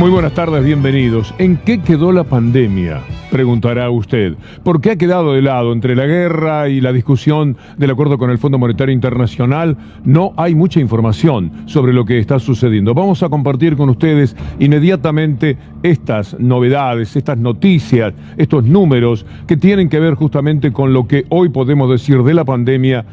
Muy buenas tardes, bienvenidos. ¿En qué quedó la pandemia? Preguntará usted. ¿Por qué ha quedado de lado entre la guerra y la discusión del acuerdo con el Fondo Monetario Internacional? No hay mucha información sobre lo que está sucediendo. Vamos a compartir con ustedes inmediatamente estas novedades, estas noticias, estos números que tienen que ver justamente con lo que hoy podemos decir de la pandemia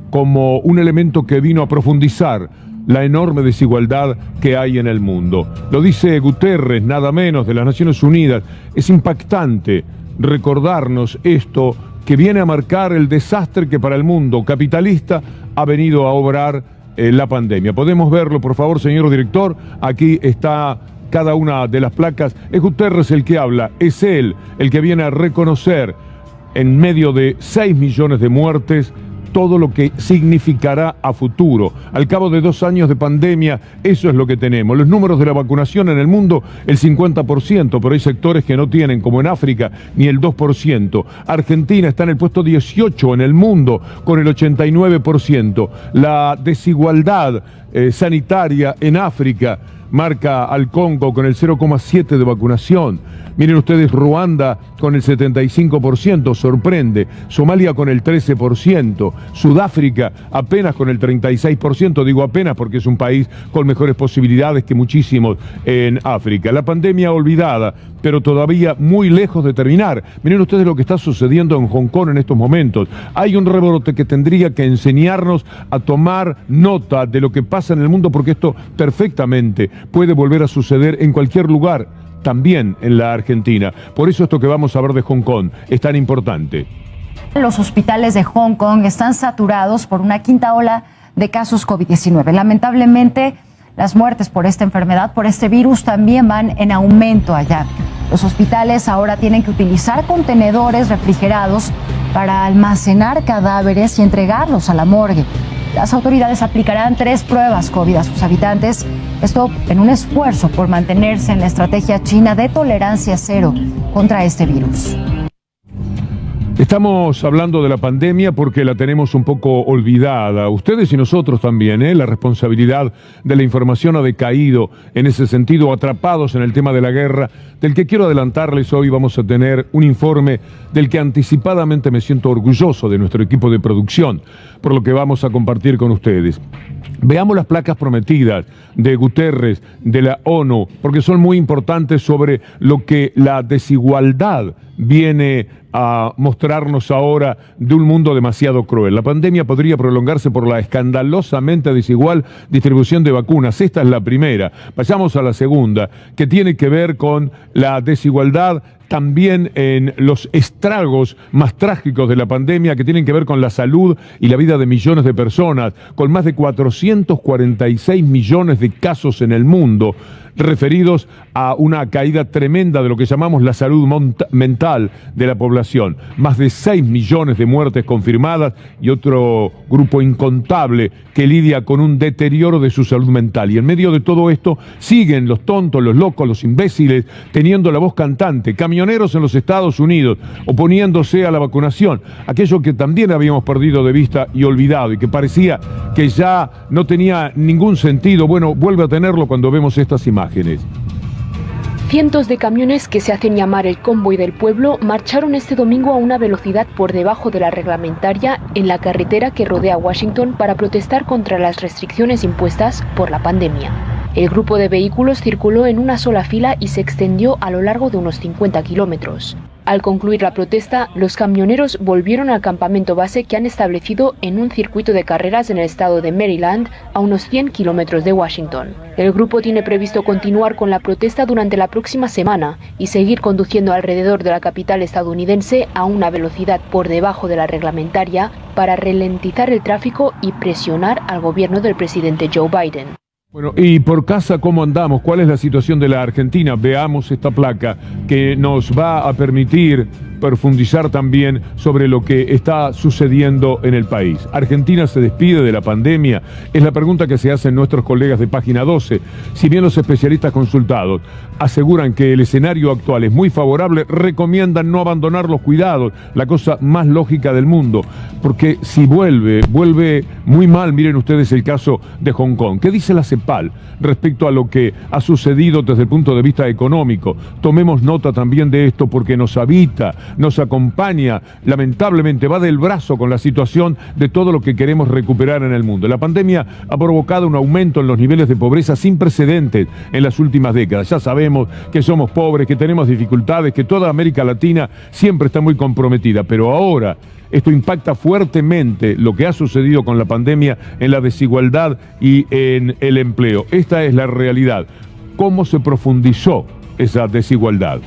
como un elemento que vino a profundizar la enorme desigualdad que hay en el mundo. Lo dice Guterres, nada menos, de las Naciones Unidas. Es impactante recordarnos esto que viene a marcar el desastre que para el mundo capitalista ha venido a obrar la pandemia. ¿Podemos verlo, por favor, señor director? Aquí está cada una de las placas. Es Guterres el que habla, es él el que viene a reconocer en medio de 6 millones de muertes todo lo que significará a futuro. Al cabo de 2 años de pandemia, eso es lo que tenemos. Los números de la vacunación en el mundo, el 50%, pero hay sectores que no tienen, como en África, ni el 2%. Argentina está en el puesto 18 en el mundo, con el 89%. La desigualdad sanitaria en África marca al Congo con el 0,7 de vacunación. Miren ustedes, Ruanda con el 75%, sorprende. Somalia con el 13%. Sudáfrica apenas con el 36%. Digo apenas porque es un país con mejores posibilidades que muchísimos en África. La pandemia olvidada, pero todavía muy lejos de terminar. Miren ustedes lo que está sucediendo en Hong Kong en estos momentos. Hay un rebrote que tendría que enseñarnos a tomar nota de lo que pasa en el mundo, porque esto perfectamente puede volver a suceder en cualquier lugar, también en la Argentina. Por eso esto que vamos a ver de Hong Kong es tan importante. Los hospitales de Hong Kong están saturados por una quinta ola de casos COVID-19. Lamentablemente, las muertes por esta enfermedad, por este virus, también van en aumento allá. Los hospitales ahora tienen que utilizar contenedores refrigerados para almacenar cadáveres y entregarlos a la morgue. Las autoridades aplicarán 3 pruebas COVID a sus habitantes, esto en un esfuerzo por mantenerse en la estrategia china de tolerancia cero contra este virus. Estamos hablando de la pandemia porque la tenemos un poco olvidada. Ustedes y nosotros también, La responsabilidad de la información ha decaído en ese sentido, atrapados en el tema de la guerra, del que quiero adelantarles hoy. Vamos a tener un informe del que anticipadamente me siento orgulloso de nuestro equipo de producción, por lo que vamos a compartir con ustedes. Veamos las placas prometidas de Guterres, de la ONU, porque son muy importantes sobre lo que la desigualdad viene a mostrarnos ahora de un mundo demasiado cruel. La pandemia podría prolongarse por la escandalosamente desigual distribución de vacunas. Esta es la primera. Pasamos a la segunda, que tiene que ver con la desigualdad también en los estragos más trágicos de la pandemia, que tienen que ver con la salud y la vida de millones de personas, con más de 446 millones de casos en el mundo, referidos a una caída tremenda de lo que llamamos la salud mental de la población. Más de 6 millones de muertes confirmadas y otro grupo incontable que lidia con un deterioro de su salud mental. Y en medio de todo esto siguen los tontos, los locos, los imbéciles, teniendo la voz cantante. Camioneros en los Estados Unidos oponiéndose a la vacunación, aquello que también habíamos perdido de vista y olvidado y que parecía que ya no tenía ningún sentido. Bueno, vuelve a tenerlo cuando vemos estas imágenes. Cientos de camiones que se hacen llamar el Convoy del Pueblo marcharon este domingo a una velocidad por debajo de la reglamentaria en la carretera que rodea Washington para protestar contra las restricciones impuestas por la pandemia. El grupo de vehículos circuló en una sola fila y se extendió a lo largo de unos 50 kilómetros. Al concluir la protesta, los camioneros volvieron al campamento base que han establecido en un circuito de carreras en el estado de Maryland, a unos 100 kilómetros de Washington. El grupo tiene previsto continuar con la protesta durante la próxima semana y seguir conduciendo alrededor de la capital estadounidense a una velocidad por debajo de la reglamentaria para ralentizar el tráfico y presionar al gobierno del presidente Joe Biden. Bueno, y por casa, ¿cómo andamos? ¿Cuál es la situación de la Argentina? Veamos esta placa que nos va a permitir profundizar también sobre lo que está sucediendo en el país. ¿Argentina se despide de la pandemia? Es la pregunta que se hacen nuestros colegas de Página 12. Si bien los especialistas consultados aseguran que el escenario actual es muy favorable, recomiendan no abandonar los cuidados, la cosa más lógica del mundo, porque si vuelve muy mal. Miren ustedes el caso de Hong Kong. ¿Qué dice la CEPAL? principal respecto a lo que ha sucedido desde el punto de vista económico. Tomemos nota también de esto porque nos habita, nos acompaña, lamentablemente va del brazo con la situación de todo lo que queremos recuperar en el mundo. La pandemia ha provocado un aumento en los niveles de pobreza sin precedentes en las últimas décadas. Ya sabemos que somos pobres, que tenemos dificultades, que toda América Latina siempre está muy comprometida, pero ahora esto impacta fuertemente lo que ha sucedido con la pandemia en la desigualdad y en el empleo. Esta es la realidad. ¿Cómo se profundizó esa desigualdad?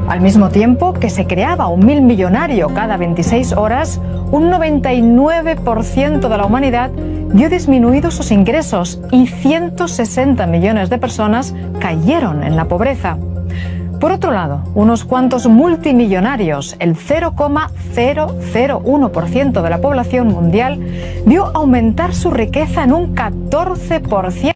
Al mismo tiempo que se creaba un 1000 millonario cada 26 horas, un 99% de la humanidad vio disminuidos sus ingresos y 160 millones de personas cayeron en la pobreza. Por otro lado, unos cuantos multimillonarios, el 0,001% de la población mundial, vio aumentar su riqueza en un 14%.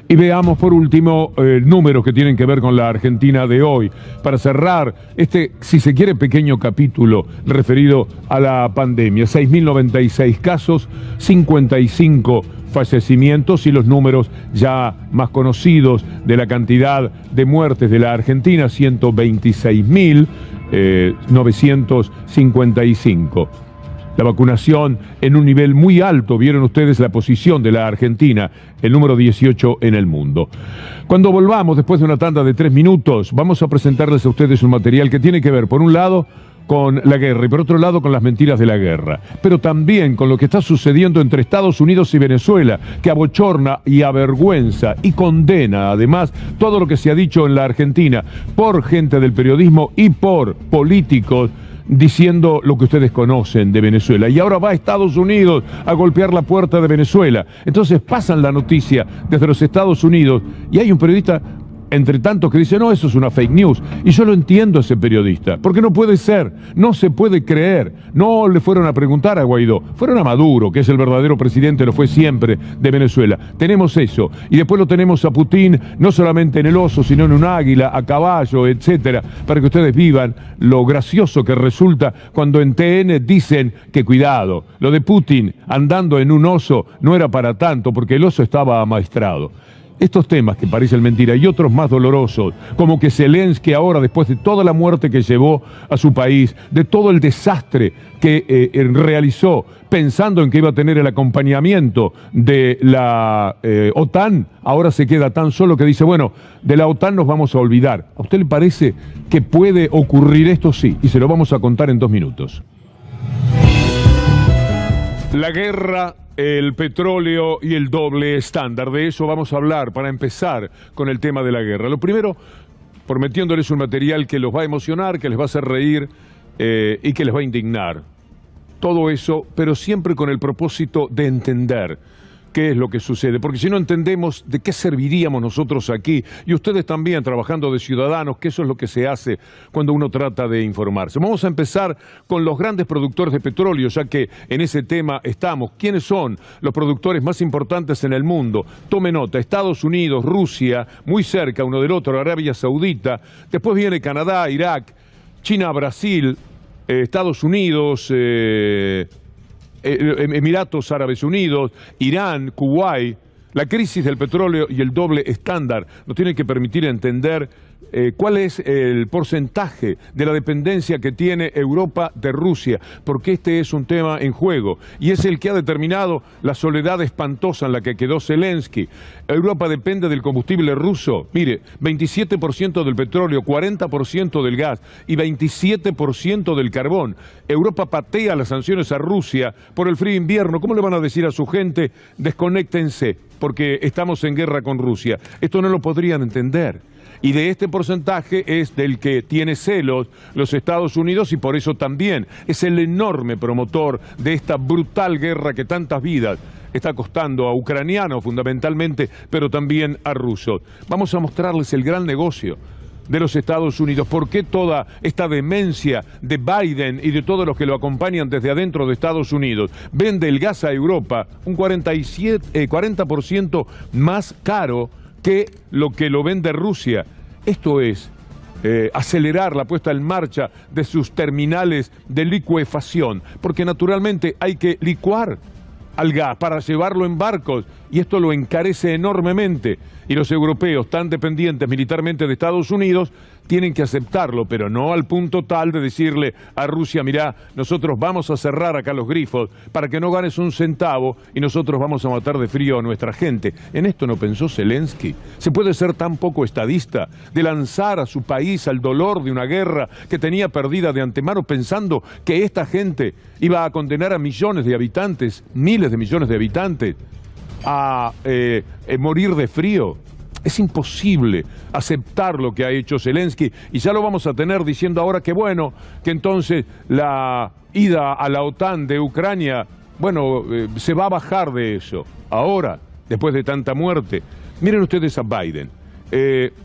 Y veamos por último números que tienen que ver con la Argentina de hoy, para cerrar este, si se quiere, pequeño capítulo referido a la pandemia. 6.096 casos, 55 fallecimientos y los números ya más conocidos de la cantidad de muertes de la Argentina, 126.955. La vacunación en un nivel muy alto, vieron ustedes la posición de la Argentina, el número 18 en el mundo. Cuando volvamos, después de una tanda de 3 minutos, vamos a presentarles a ustedes un material que tiene que ver, por un lado, con la guerra y por otro lado con las mentiras de la guerra, pero también con lo que está sucediendo entre Estados Unidos y Venezuela, que abochorna y avergüenza y condena además todo lo que se ha dicho en la Argentina por gente del periodismo y por políticos diciendo lo que ustedes conocen de Venezuela. Y ahora va a Estados Unidos a golpear la puerta de Venezuela. Entonces pasan la noticia desde los Estados Unidos y hay un periodista entre tantos que dice, no, eso es una fake news. Y yo lo entiendo a ese periodista, porque no puede ser, no se puede creer. No le fueron a preguntar a Guaidó, fueron a Maduro, que es el verdadero presidente, lo fue siempre, de Venezuela. Tenemos eso. Y después lo tenemos a Putin, no solamente en el oso, sino en un águila, a caballo, etcétera, para que ustedes vivan lo gracioso que resulta cuando en TN dicen que cuidado, lo de Putin andando en un oso no era para tanto, porque el oso estaba amaestrado. Estos temas que parecen mentira y otros más dolorosos, como que Zelensky ahora, después de toda la muerte que llevó a su país, de todo el desastre que realizó, pensando en que iba a tener el acompañamiento de la OTAN, ahora se queda tan solo que dice, bueno, de la OTAN nos vamos a olvidar. ¿A usted le parece que puede ocurrir esto? Sí, y se lo vamos a contar en 2 minutos. La guerra, el petróleo y el doble estándar. De eso vamos a hablar para empezar con el tema de la guerra. Lo primero, prometiéndoles un material que los va a emocionar, que les va a hacer reír y que les va a indignar. Todo eso, pero siempre con el propósito de entender qué es lo que sucede, porque si no entendemos de qué serviríamos nosotros aquí, y ustedes también trabajando de ciudadanos, que eso es lo que se hace cuando uno trata de informarse. Vamos a empezar con los grandes productores de petróleo, ya que en ese tema estamos. ¿Quiénes son los productores más importantes en el mundo? Tome nota, Estados Unidos, Rusia, muy cerca uno del otro, Arabia Saudita, después viene Canadá, Irak, China, Brasil, Estados Unidos, Emiratos Árabes Unidos, Irán, Kuwait. La crisis del petróleo y el doble estándar nos tienen que permitir entender cuál es el porcentaje de la dependencia que tiene Europa de Rusia, porque este es un tema en juego y es el que ha determinado la soledad espantosa en la que quedó Zelensky. Europa depende del combustible ruso. Mire, 27% del petróleo, 40% del gas y 27% del carbón. Europa patea las sanciones a Rusia por el frío invierno. ¿Cómo le van a decir a su gente, desconéctense, porque estamos en guerra con Rusia? Esto no lo podrían entender. Y de este porcentaje es del que tiene celos los Estados Unidos y por eso también es el enorme promotor de esta brutal guerra que tantas vidas está costando a ucranianos fundamentalmente, pero también a rusos. Vamos a mostrarles el gran negocio de los Estados Unidos. ¿Por qué toda esta demencia de Biden y de todos los que lo acompañan desde adentro de Estados Unidos? Vende el gas a Europa un 40% más caro que lo vende Rusia. Esto es acelerar la puesta en marcha de sus terminales de licuefacción, porque naturalmente hay que licuar al gas, para llevarlo en barcos, y esto lo encarece enormemente. Y los europeos, tan dependientes militarmente de Estados Unidos, tienen que aceptarlo, pero no al punto tal de decirle a Rusia, mirá, nosotros vamos a cerrar acá los grifos para que no ganes un centavo y nosotros vamos a matar de frío a nuestra gente. En esto no pensó Zelensky. ¿Se puede ser tan poco estadista de lanzar a su país al dolor de una guerra que tenía perdida de antemano, pensando que esta gente iba a condenar a millones de habitantes, miles de millones de habitantes, a morir de frío? Es imposible aceptar lo que ha hecho Zelensky, y ya lo vamos a tener diciendo ahora que bueno, que entonces la ida a la OTAN de Ucrania, bueno, se va a bajar de eso. Ahora, después de tanta muerte, miren ustedes a Biden.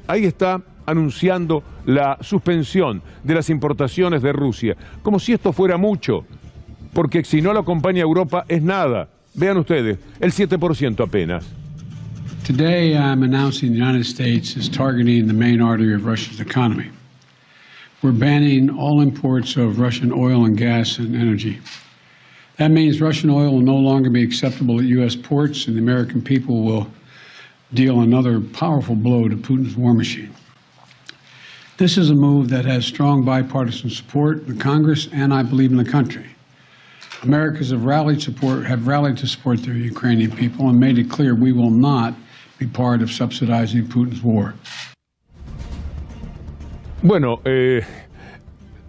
Ahí está anunciando la suspensión de las importaciones de Rusia, como si esto fuera mucho, porque si no lo acompaña Europa es nada. Vean ustedes, el 7% apenas. Today, I'm announcing the United States is targeting the main artery of Russia's economy. We're banning all imports of Russian oil and gas and energy. That means Russian oil will no longer be acceptable at U.S. ports, and the American people will deal another powerful blow to Putin's war machine. This is a move that has strong bipartisan support in the Congress and, I believe, in the country. Americans have rallied to support the Ukrainian people and made it clear we will not be part of subsidizing Putin's war. Bueno,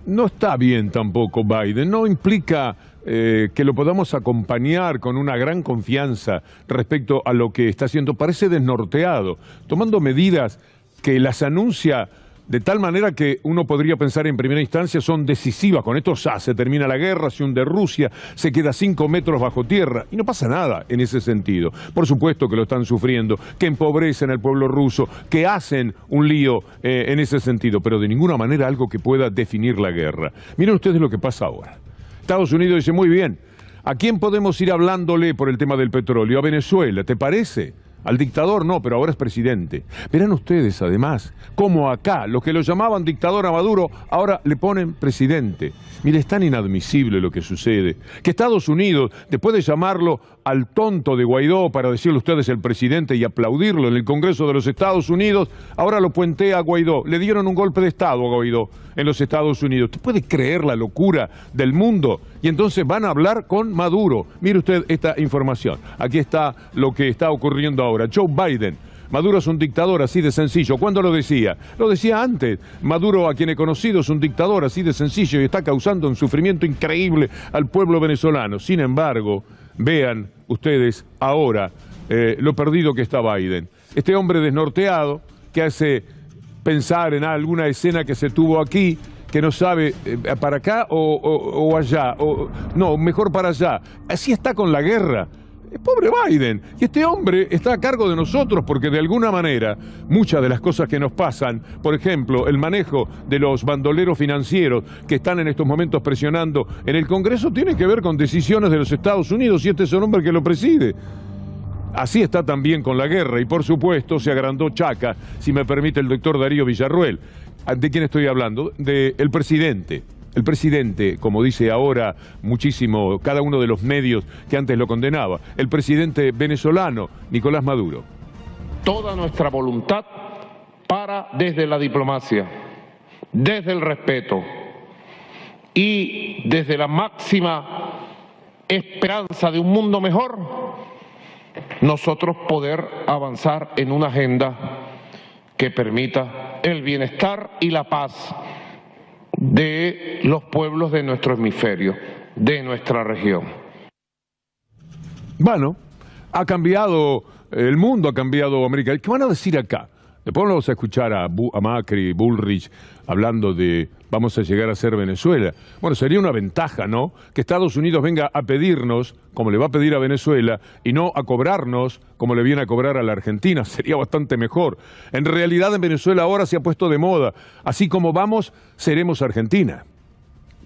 no está bien tampoco Biden. No implica que lo podamos acompañar con una gran confianza respecto a lo que está haciendo. Parece desnorteado, tomando medidas que las anuncia de tal manera que uno podría pensar en primera instancia son decisivas. Con esto ya se termina la guerra, se hunde Rusia, se queda 5 metros bajo tierra y no pasa nada en ese sentido. Por supuesto que lo están sufriendo, que empobrecen al pueblo ruso, que hacen un lío en ese sentido, pero de ninguna manera algo que pueda definir la guerra. Miren ustedes lo que pasa ahora. Estados Unidos dice, muy bien, ¿a quién podemos ir hablándole por el tema del petróleo? A Venezuela, ¿te parece? Al dictador no, pero ahora es presidente. Verán ustedes, además, cómo acá, los que lo llamaban dictador a Maduro, ahora le ponen presidente. Mire, es tan inadmisible lo que sucede, que Estados Unidos, después de llamarlo al tonto de Guaidó para decirle ustedes el presidente y aplaudirlo en el Congreso de los Estados Unidos, ahora lo puentea a Guaidó. Le dieron un golpe de Estado a Guaidó en los Estados Unidos. ¿Usted puede creer la locura del mundo? Y entonces van a hablar con Maduro. Mire usted esta información. Aquí está lo que está ocurriendo ahora. Joe Biden. Maduro es un dictador, así de sencillo. ¿Cuándo lo decía? Lo decía antes. Maduro, a quien he conocido, es un dictador así de sencillo y está causando un sufrimiento increíble al pueblo venezolano. Sin embargo, vean ustedes ahora lo perdido que está Biden. Este hombre desnorteado que hace pensar en alguna escena que se tuvo aquí, que no sabe para acá o allá, no, mejor para allá. Así está con la guerra. Pobre Biden. Y este hombre está a cargo de nosotros porque de alguna manera muchas de las cosas que nos pasan, por ejemplo, el manejo de los bandoleros financieros que están en estos momentos presionando en el Congreso, tienen que ver con decisiones de los Estados Unidos y este es el hombre que lo preside. Así está también con la guerra y por supuesto se agrandó Chaca, si me permite el doctor Darío Villarruel. ¿De quién estoy hablando? Del presidente. El presidente, como dice ahora muchísimo cada uno de los medios que antes lo condenaba, el presidente venezolano, Nicolás Maduro. Toda nuestra voluntad para desde la diplomacia, desde el respeto y desde la máxima esperanza de un mundo mejor, nosotros poder avanzar en una agenda que permita el bienestar y la paz de los pueblos de nuestro hemisferio, de nuestra región. Bueno, ha cambiado el mundo, ha cambiado América. ¿Qué van a decir acá? Después vamos a escuchar a Macri, Bullrich, hablando de vamos a llegar a ser Venezuela. Bueno, sería una ventaja, ¿no? Que Estados Unidos venga a pedirnos, como le va a pedir a Venezuela, y no a cobrarnos, como le viene a cobrar a la Argentina. Sería bastante mejor. En realidad, en Venezuela ahora se ha puesto de moda. Así como vamos, seremos Argentina.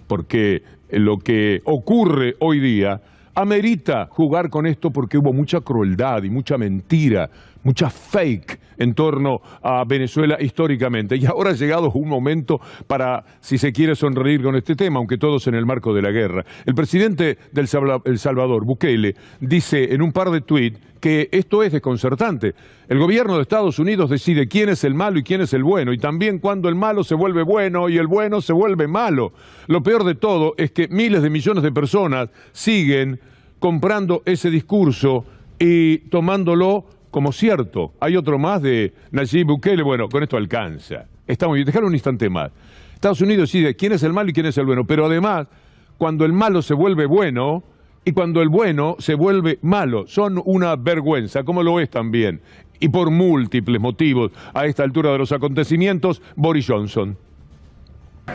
Porque lo que ocurre hoy día amerita jugar con esto porque hubo mucha crueldad y mucha mentira, mucha fake en torno a Venezuela históricamente. Y ahora ha llegado un momento para, si se quiere, sonreír con este tema, aunque todos en el marco de la guerra. El presidente de El Salvador, Bukele, dice en un par de tuits que esto es desconcertante. El gobierno de Estados Unidos decide quién es el malo y quién es el bueno, y también cuando el malo se vuelve bueno y el bueno se vuelve malo. Lo peor de todo es que miles de millones de personas siguen comprando ese discurso y tomándolo como cierto. Hay otro más de Nayib Bukele. Bueno, con esto alcanza. Está muy bien, déjalo un instante más. Estados Unidos decide quién es el malo y quién es el bueno, pero además, cuando el malo se vuelve bueno y cuando el bueno se vuelve malo, son una vergüenza, como lo es también, y por múltiples motivos a esta altura de los acontecimientos, Boris Johnson.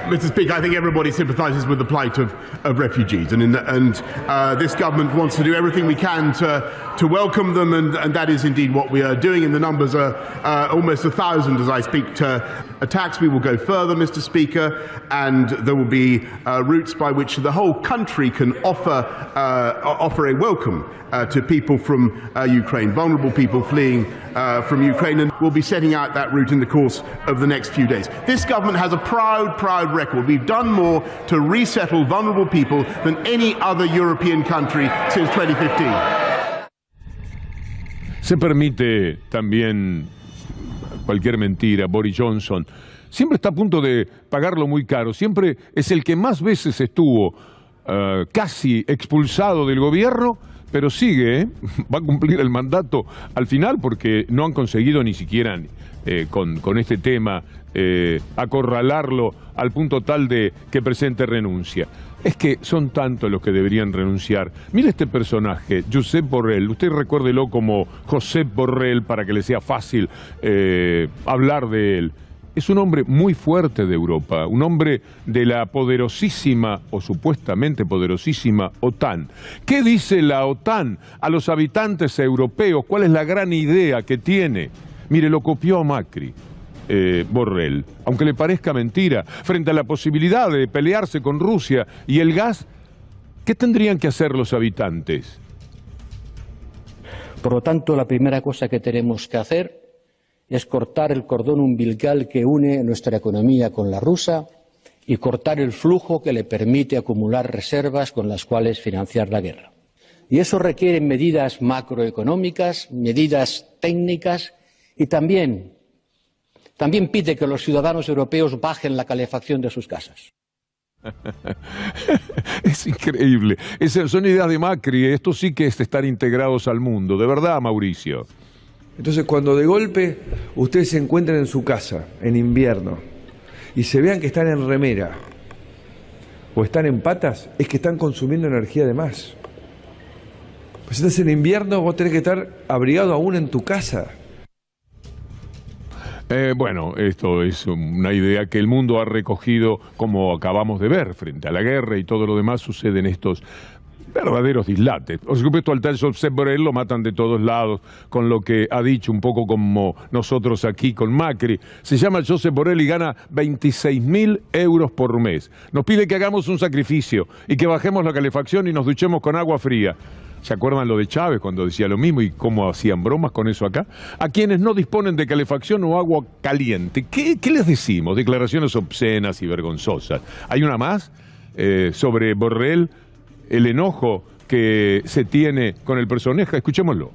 Mr. Speaker, I think everybody sympathises with the plight of refugees, and this government wants to do everything we can to welcome them, and that is indeed what we are doing. And the numbers are almost 1,000 as I speak to attacks. We will go further, Mr. Speaker, and there will be routes by which the whole country can offer a welcome to people from Ukraine, vulnerable people fleeing from Ukraine, and we'll be setting out that route in the course of the next few days. This government has a proud record. We've done more to resettle vulnerable people than any other European country since 2015. Se permite también cualquier mentira. Boris Johnson siempre está a punto de pagarlo muy caro. Siempre es el que más veces estuvo casi expulsado del gobierno, pero sigue, va a cumplir el mandato al final porque no han conseguido ni siquiera con este tema acorralarlo al punto tal de que presente renuncia. Es que son tantos los que deberían renunciar. Mire este personaje, Josep Borrell. Usted recuérdelo como Josep Borrell para que le sea fácil hablar de él. Es un hombre muy fuerte de Europa, un hombre de la poderosísima o supuestamente poderosísima OTAN. ¿Qué dice la OTAN a los habitantes europeos? ¿Cuál es la gran idea que tiene? Mire, lo copió a Macri. Borrell, aunque le parezca mentira, frente a la posibilidad de pelearse con Rusia y el gas, ¿qué tendrían que hacer los habitantes? Por lo tanto, la primera cosa que tenemos que hacer es cortar el cordón umbilical que une nuestra economía con la rusa y cortar el flujo que le permite acumular reservas con las cuales financiar la guerra. Y eso requiere medidas macroeconómicas, medidas técnicas y también pide que los ciudadanos europeos bajen la calefacción de sus casas. Es increíble. Son ideas de Macri. Esto sí que es estar integrados al mundo. De verdad, Mauricio. Entonces, cuando de golpe ustedes se encuentren en su casa, en invierno, y se vean que están en remera o están en patas, es que están consumiendo energía de más. Pues entonces en invierno vos tenés que estar abrigado aún en tu casa. Bueno, esto es una idea que el mundo ha recogido, como acabamos de ver, frente a la guerra y todo lo demás sucede en estos verdaderos dislates. Por supuesto, al tal Josep Borrell lo matan de todos lados, con lo que ha dicho, un poco como nosotros aquí con Macri. Se llama Josep Borrell y gana 26.000 euros por mes. Nos pide que hagamos un sacrificio y que bajemos la calefacción y nos duchemos con agua fría. ¿Se acuerdan lo de Chávez cuando decía lo mismo y cómo hacían bromas con eso acá? A quienes no disponen de calefacción o agua caliente, ¿qué les decimos? Declaraciones obscenas y vergonzosas. Hay una más sobre Borrell, el enojo que se tiene con el personaje. Escuchémoslo.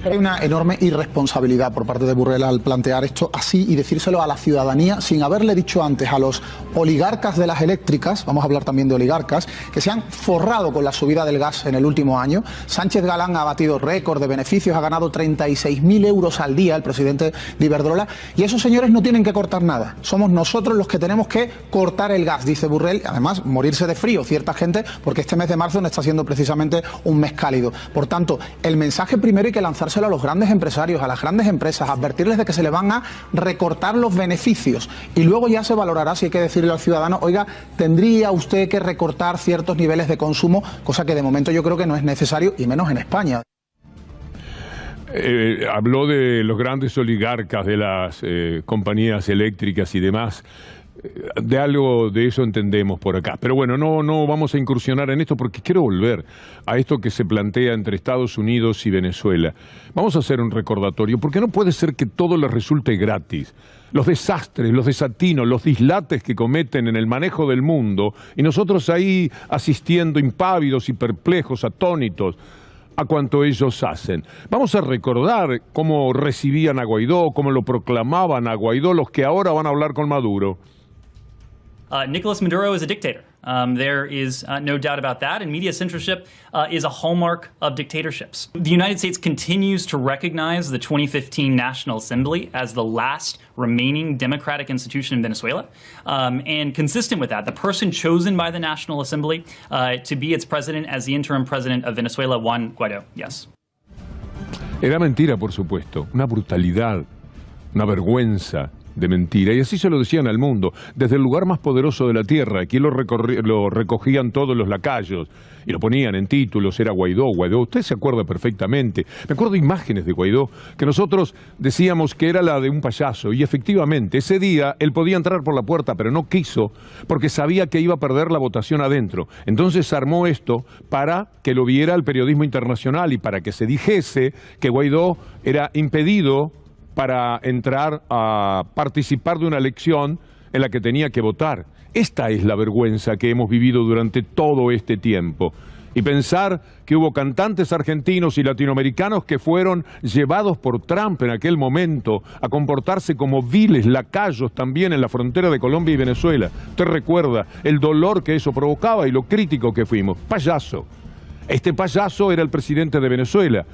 Hay una enorme irresponsabilidad por parte de Borrell al plantear esto así y decírselo a la ciudadanía sin haberle dicho antes a los oligarcas de las eléctricas, vamos a hablar también de oligarcas, que se han forrado con la subida del gas en el último año. Sánchez Galán ha batido récord de beneficios, ha ganado 36.000 euros al día, el presidente de Iberdrola, y esos señores no tienen que cortar nada. Somos nosotros los que tenemos que cortar el gas, dice Borrell. Además, morirse de frío cierta gente, porque este mes de marzo no está siendo precisamente un mes cálido. Por tanto, el mensaje primero hay que lanzarse a los grandes empresarios, a las grandes empresas, advertirles de que se le van a recortar los beneficios y luego ya se valorará si hay que decirle al ciudadano, oiga, tendría usted que recortar ciertos niveles de consumo, cosa que de momento yo creo que no es necesario y menos en España. Habló de los grandes oligarcas de las compañías eléctricas y demás. De algo de eso entendemos por acá. Pero bueno, no vamos a incursionar en esto porque quiero volver a esto que se plantea entre Estados Unidos y Venezuela. Vamos a hacer un recordatorio, porque no puede ser que todo les resulte gratis. Los desastres, los desatinos, los dislates que cometen en el manejo del mundo, y nosotros ahí asistiendo impávidos y perplejos, atónitos, a cuanto ellos hacen. Vamos a recordar cómo recibían a Guaidó, cómo lo proclamaban a Guaidó los que ahora van a hablar con Maduro. Nicolas Maduro is a dictator. There is no doubt about that, and media censorship is a hallmark of dictatorships. The United States continues to recognize the 2015 National Assembly as the last remaining democratic institution in Venezuela, and consistent with that, the person chosen by the National Assembly to be its president as the interim president of Venezuela, Juan Guaidó. Yes. Era mentira, por supuesto, una brutalidad, una vergüenza de mentira, y así se lo decían al mundo, desde el lugar más poderoso de la tierra. Aquí lo recogían todos los lacayos y lo ponían en títulos, era Guaidó, Guaidó. Usted se acuerda perfectamente. Me acuerdo de imágenes de Guaidó que nosotros decíamos que era la de un payaso, y efectivamente ese día él podía entrar por la puerta, pero no quiso porque sabía que iba a perder la votación adentro. Entonces armó esto para que lo viera el periodismo internacional y para que se dijese que Guaidó era impedido para entrar a participar de una elección en la que tenía que votar. Esta es la vergüenza que hemos vivido durante todo este tiempo. Y pensar que hubo cantantes argentinos y latinoamericanos que fueron llevados por Trump en aquel momento a comportarse como viles lacayos también en la frontera de Colombia y Venezuela. Usted recuerda el dolor que eso provocaba y lo crítico que fuimos. Payaso. Este payaso era el presidente de Venezuela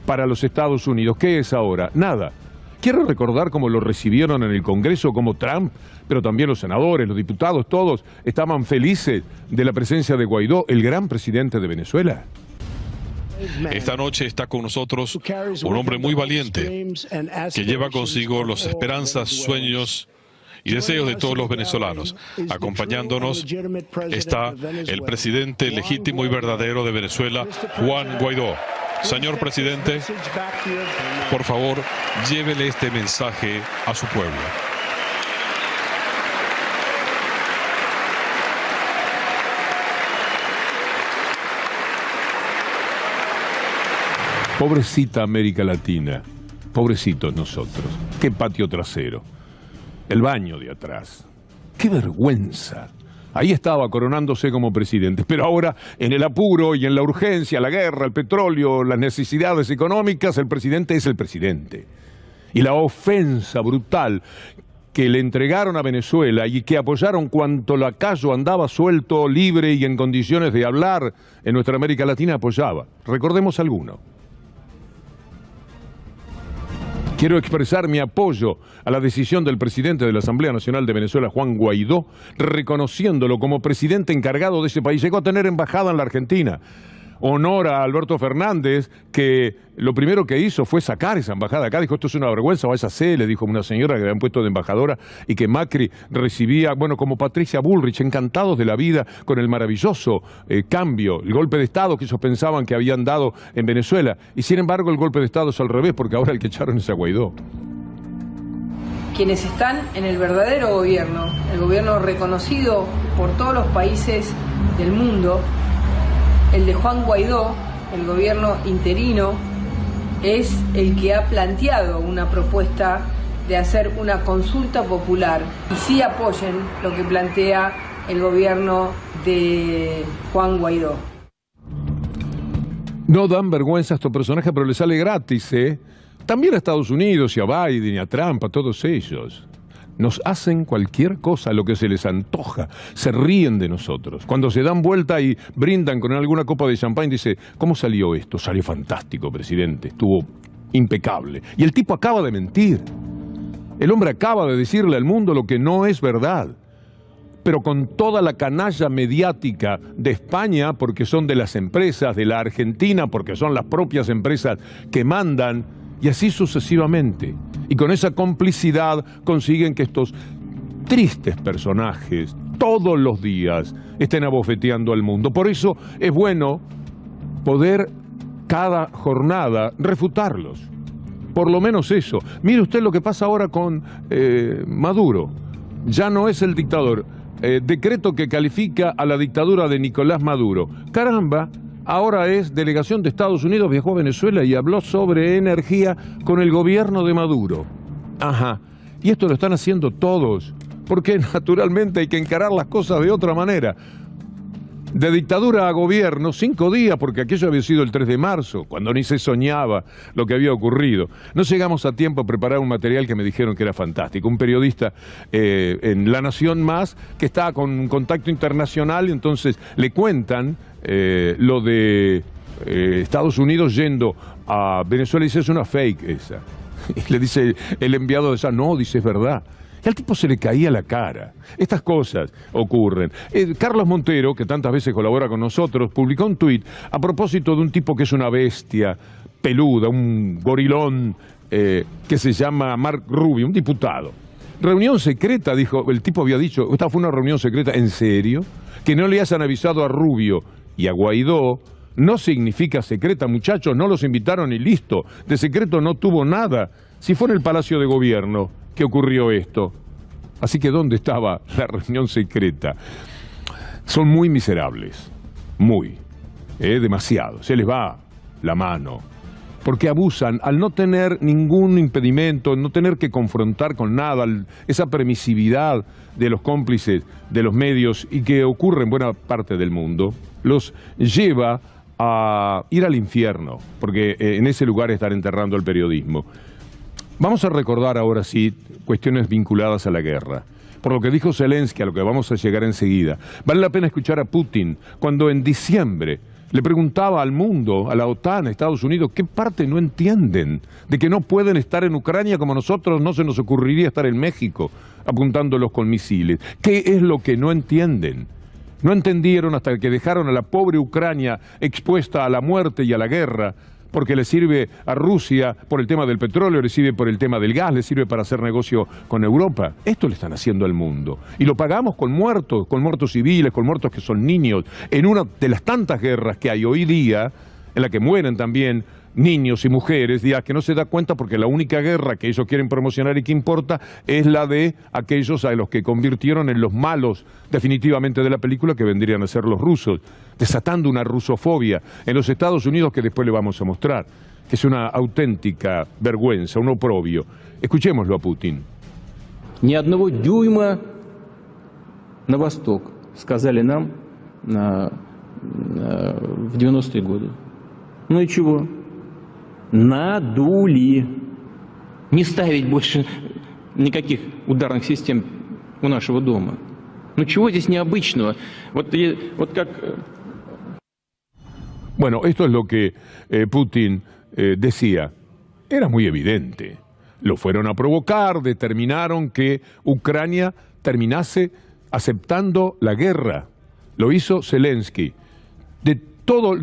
para los Estados Unidos. ¿Qué es ahora? Nada. Quiero recordar cómo lo recibieron en el Congreso, como Trump, pero también los senadores, los diputados, todos estaban felices de la presencia de Guaidó, el gran presidente de Venezuela. Esta noche está con nosotros un hombre muy valiente que lleva consigo las esperanzas, sueños y deseos de todos los venezolanos. Acompañándonos está el presidente legítimo y verdadero de Venezuela, Juan Guaidó. Señor presidente, por favor, llévele este mensaje a su pueblo. Pobrecita América Latina, pobrecitos nosotros. Qué patio trasero, el baño de atrás. Qué vergüenza. Ahí estaba coronándose como presidente, pero ahora en el apuro y en la urgencia, la guerra, el petróleo, las necesidades económicas, el presidente es el presidente. Y la ofensa brutal que le entregaron a Venezuela y que apoyaron cuanto lacayo andaba suelto, libre y en condiciones de hablar en nuestra América Latina apoyaba. Recordemos alguno. Quiero expresar mi apoyo a la decisión del presidente de la Asamblea Nacional de Venezuela, Juan Guaidó, reconociéndolo como presidente encargado de ese país. Llegó a tener embajada en la Argentina. Honor a Alberto Fernández, que lo primero que hizo fue sacar esa embajada acá. Dijo, esto es una vergüenza, váyase, le dijo una señora que le habían puesto de embajadora, y que Macri recibía, bueno, como Patricia Bullrich, encantados de la vida con el maravilloso cambio, el golpe de Estado que ellos pensaban que habían dado en Venezuela. Y sin embargo el golpe de Estado es al revés, porque ahora el que echaron es a Guaidó. Quienes están en el verdadero gobierno, el gobierno reconocido por todos los países del mundo, el de Juan Guaidó, el gobierno interino, es el que ha planteado una propuesta de hacer una consulta popular, y sí apoyen lo que plantea el gobierno de Juan Guaidó. No dan vergüenza a estos personajes, pero les sale gratis, ¿eh? También a Estados Unidos y a Biden y a Trump, a todos ellos. Nos hacen cualquier cosa, lo que se les antoja. Se ríen de nosotros. Cuando se dan vuelta y brindan con alguna copa de champán, dice, ¿cómo salió esto? Salió fantástico, presidente. Estuvo impecable. Y el tipo acaba de mentir. El hombre acaba de decirle al mundo lo que no es verdad. Pero con toda la canalla mediática de España, porque son de las empresas, de la Argentina, porque son las propias empresas que mandan, y así sucesivamente. Y con esa complicidad consiguen que estos tristes personajes todos los días estén abofeteando al mundo. Por eso es bueno poder cada jornada refutarlos. Por lo menos eso. Mire usted lo que pasa ahora con Maduro. ya no es el dictador. Decreto que califica a la dictadura de Nicolás Maduro. Caramba, ahora es delegación de Estados Unidos, viajó a Venezuela y habló sobre energía con el gobierno de Maduro. Ajá, y esto lo están haciendo todos, porque naturalmente hay que encarar las cosas de otra manera. De dictadura a gobierno, 5 días, porque aquello había sido el 3 de marzo, cuando ni se soñaba lo que había ocurrido. No llegamos a tiempo a preparar un material que me dijeron que era fantástico. Un periodista en La Nación Más, que está con un contacto internacional, y entonces le cuentan lo de Estados Unidos yendo a Venezuela, y dice, es una fake esa. Y le dice el enviado de esa, no, dice, es verdad. Y al tipo se le caía la cara. Estas cosas ocurren. Carlos Montero, que tantas veces colabora con nosotros, publicó un tuit a propósito de un tipo que es una bestia peluda, un gorilón, que se llama Mark Rubio, un diputado. Reunión secreta, dijo, el tipo había dicho, esta fue una reunión secreta, ¿en serio? Que no le hayan avisado a Rubio y a Guaidó, no significa secreta, muchachos, no los invitaron y listo. De secreto no tuvo nada. Si fue en el Palacio de Gobierno que ocurrió esto. Así que ¿dónde estaba la reunión secreta? Son muy miserables, muy, demasiado, se les va la mano, porque abusan al no tener ningún impedimento, no tener que confrontar con nada, esa permisividad de los cómplices de los medios y que ocurre en buena parte del mundo, los lleva a ir al infierno, porque en ese lugar están enterrando el periodismo. Vamos a recordar ahora sí cuestiones vinculadas a la guerra. Por lo que dijo Zelensky, a lo que vamos a llegar enseguida. Vale la pena escuchar a Putin cuando en diciembre le preguntaba al mundo, a la OTAN, a Estados Unidos, ¿qué parte no entienden? De que no pueden estar en Ucrania como nosotros no se nos ocurriría estar en México apuntándolos con misiles. ¿Qué es lo que no entienden? No entendieron hasta que dejaron a la pobre Ucrania expuesta a la muerte y a la guerra, porque le sirve a Rusia por el tema del petróleo, le sirve por el tema del gas, le sirve para hacer negocio con Europa. Esto le están haciendo al mundo. Y lo pagamos con muertos civiles, con muertos que son niños, en una de las tantas guerras que hay hoy día, en la que mueren también niños y mujeres, días que no se da cuenta porque la única guerra que ellos quieren promocionar y que importa es la de aquellos a los que convirtieron en los malos definitivamente de la película, que vendrían a ser los rusos, desatando una rusofobia en los Estados Unidos que después le vamos a mostrar, que es una auténtica vergüenza, un oprobio. Escuchémoslo a Putin. Ни одного дюйма на восток, сказали нам в 90-е годы. Ну и чего? Надули. Не ставить больше никаких ударных систем у нашего дома. Ну чего здесь необычного? Вот как... Bueno, esto es lo que Putin decía. Era muy evidente. Lo fueron a provocar, determinaron que Ucrania terminase aceptando la guerra. Lo hizo Zelensky.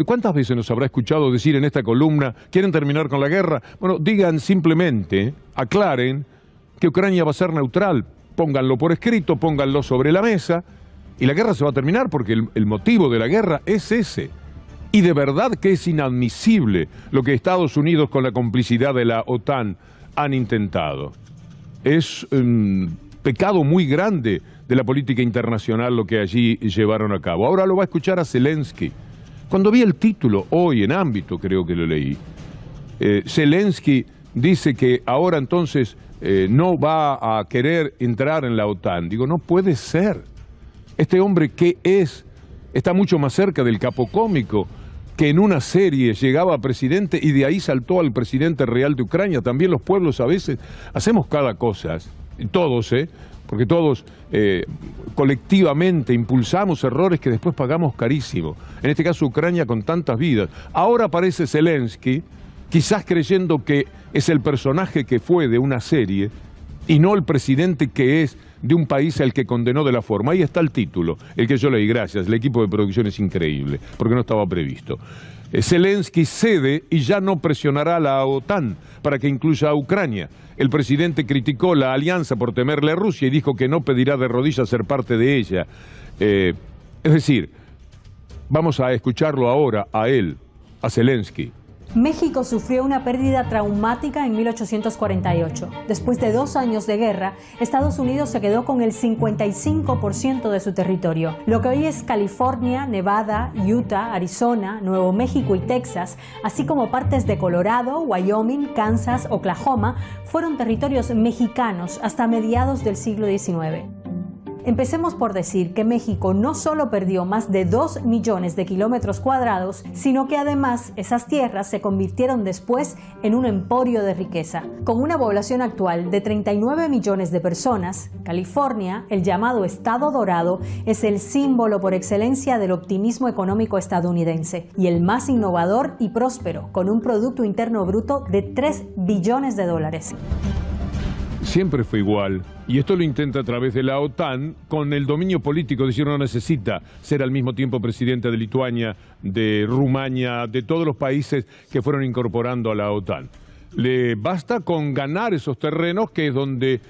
¿Cuántas veces nos habrá escuchado decir en esta columna, quieren terminar con la guerra? Bueno, digan simplemente, aclaren que Ucrania va a ser neutral, pónganlo por escrito, pónganlo sobre la mesa, y la guerra se va a terminar porque el motivo de la guerra es ese. Y de verdad que es inadmisible lo que Estados Unidos con la complicidad de la OTAN han intentado. Es un pecado muy grande de la política internacional lo que allí llevaron a cabo. Ahora lo va a escuchar a Zelensky. Cuando vi el título, hoy en Ámbito creo que lo leí, Zelensky dice que ahora entonces no va a querer entrar en la OTAN. Digo, no puede ser. Este hombre, ¿qué es? Está mucho más cerca del capo cómico, que en una serie llegaba a presidente y de ahí saltó al presidente real de Ucrania. También los pueblos a veces hacemos cada cosa, todos, porque todos colectivamente impulsamos errores que después pagamos carísimo. En este caso Ucrania con tantas vidas. Ahora aparece Zelensky, quizás creyendo que es el personaje que fue de una serie y no el presidente que es de un país al que condenó de la forma. Ahí está el título, el que yo leí, gracias. El equipo de producción es increíble, porque no estaba previsto. Zelensky cede y ya no presionará a la OTAN para que incluya a Ucrania. El presidente criticó la alianza por temerle a Rusia y dijo que no pedirá de rodillas ser parte de ella. Es decir, vamos a escucharlo ahora a él, a Zelensky, México sufrió una pérdida traumática en 1848. Después de 2 años de guerra, Estados Unidos se quedó con el 55% de su territorio. Lo que hoy es California, Nevada, Utah, Arizona, Nuevo México y Texas, así como partes de Colorado, Wyoming, Kansas, Oklahoma, fueron territorios mexicanos hasta mediados del siglo XIX. Empecemos por decir que México no solo perdió más de 2 millones de kilómetros cuadrados, sino que además esas tierras se convirtieron después en un emporio de riqueza. Con una población actual de 39 millones de personas, California, el llamado Estado Dorado, es el símbolo por excelencia del optimismo económico estadounidense y el más innovador y próspero, con un Producto Interno Bruto de 3 billones de dólares. Siempre fue igual, y esto lo intenta a través de la OTAN con el dominio político, es decir, no necesita ser al mismo tiempo presidente de Lituania, de Rumania, de todos los países que fueron incorporando a la OTAN. Le basta con ganar esos terrenos, que es donde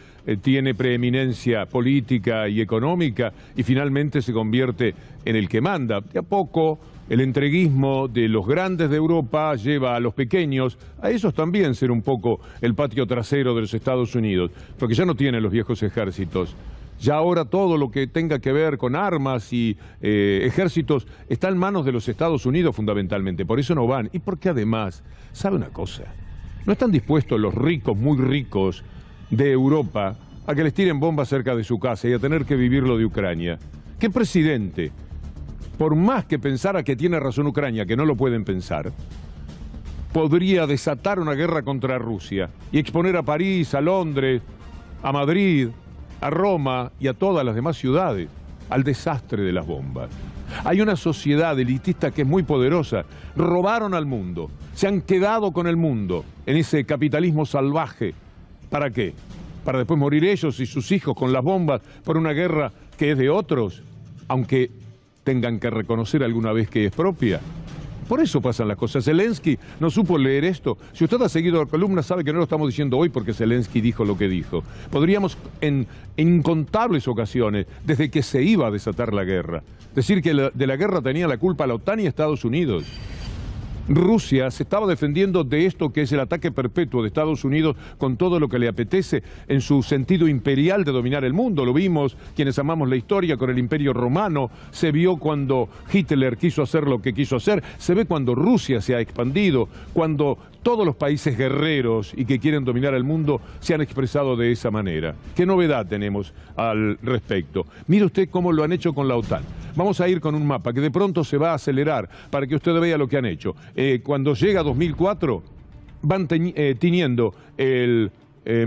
tiene preeminencia política y económica, y finalmente se convierte en el que manda. De a poco, el entreguismo de los grandes de Europa lleva a los pequeños, a esos también ser un poco el patio trasero de los Estados Unidos, porque ya no tienen los viejos ejércitos. Ya ahora todo lo que tenga que ver con armas y ejércitos está en manos de los Estados Unidos fundamentalmente, por eso no van. Y porque además, ¿sabe una cosa? No están dispuestos los ricos, muy ricos de Europa, a que les tiren bombas cerca de su casa y a tener que vivir lo de Ucrania. ¿Qué presidente, por más que pensara que tiene razón Ucrania, que no lo pueden pensar, podría desatar una guerra contra Rusia y exponer a París, a Londres, a Madrid, a Roma y a todas las demás ciudades al desastre de las bombas? Hay una sociedad elitista que es muy poderosa. Robaron al mundo, se han quedado con el mundo en ese capitalismo salvaje. ¿Para qué? Para después morir ellos y sus hijos con las bombas por una guerra que es de otros, aunque tengan que reconocer alguna vez que es propia. Por eso pasan las cosas. Zelensky no supo leer esto. Si usted ha seguido la columna, sabe que no lo estamos diciendo hoy porque Zelensky dijo lo que dijo. Podríamos en incontables ocasiones, desde que se iba a desatar la guerra, decir que de la guerra tenía la culpa la OTAN y Estados Unidos. Rusia se estaba defendiendo de esto que es el ataque perpetuo de Estados Unidos con todo lo que le apetece en su sentido imperial de dominar el mundo. Lo vimos quienes amamos la historia con el Imperio Romano, se vio cuando Hitler quiso hacer lo que quiso hacer, se ve cuando Rusia se ha expandido, cuando todos los países guerreros y que quieren dominar el mundo se han expresado de esa manera. ¿Qué novedad tenemos al respecto? Mire usted cómo lo han hecho con la OTAN. Vamos a ir con un mapa que de pronto se va a acelerar para que usted vea lo que han hecho. Cuando llega 2004, van teniendo el